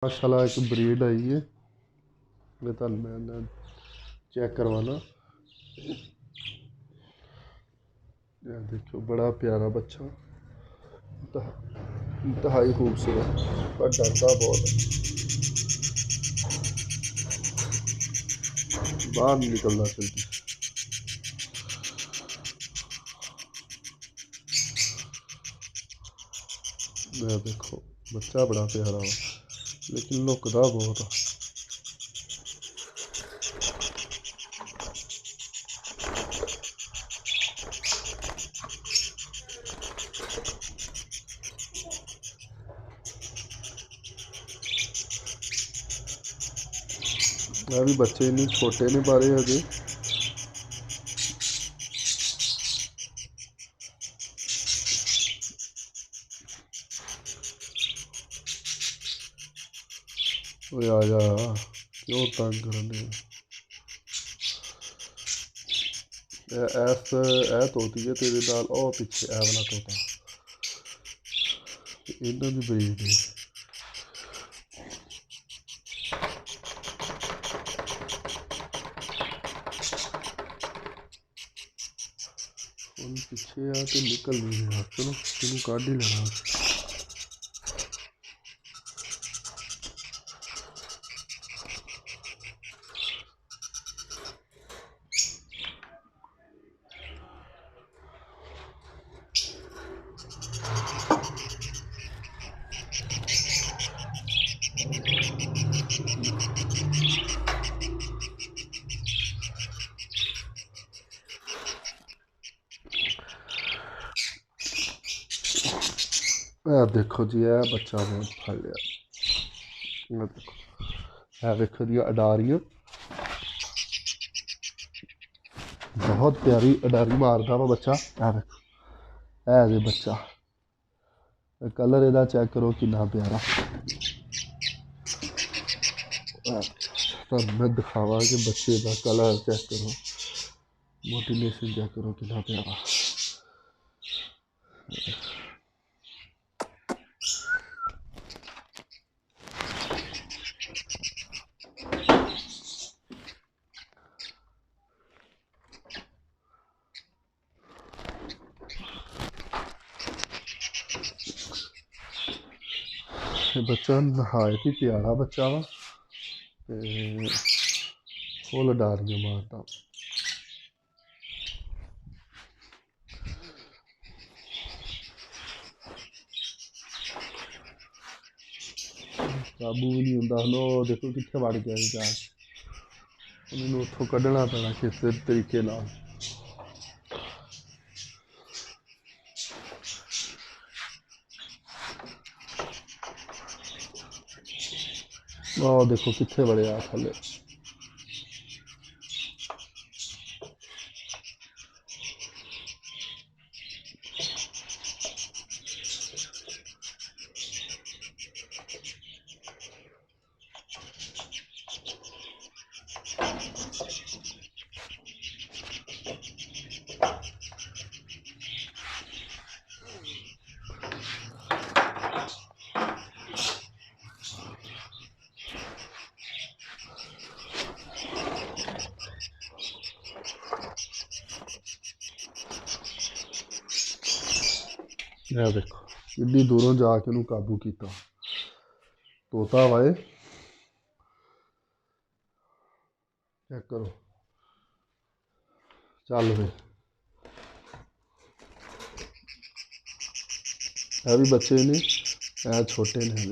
माशाल्लाह एक ब्रीड आई है, मैं तो मैं चेक करवाना। ये देखो बड़ा प्यारा बच्चा, इंतहाई खूबसूरत पर डरता बहुत है, बाहर नहीं निकलना जल्दी। मैं देखो बच्चा बड़ा प्यारा हो लेकिन लुकदा बहुत है। भी बच्चे इन्ने छोटे नहीं पा रहे अजे, आ जा क्यों तंग करने। ऐ तोती है तेरे नाल, ओ पिछे ऐ वाला तोता, इन्हों की ब्रीड है। पिछे आ तो निकल नहीं रहा, चलो तेन काढ़ ही लेना। देखो जी है बच्चा बहुत फल लिया, देखो है देखो जी अडारियां, बहुत प्यारी अडारी मारता वा बच्चा। है देखो है जी बच्चा, कलर एदा चेक करो कितना प्यारा। मैं दिखावा कि बच्चे का कलर चेक करो, मोटिवेशन चेक करो कितना प्यारा। बच्चा नहायत ही प्यारा बच्चा वा, फुल डारियां मारता। काबू भी नहीं होंदा। लो देखो कितने वड़ गया जा, उन्होंने उतों कढ़ना पैना किस तरीके नाल। देखो कितने बड़े आ थले। यह देखो इन्नी दूरों जाके उन्होंने काबू किया, तोता वाए चेक करो। चल वे है भी बच्चे ने, है छोटे ने।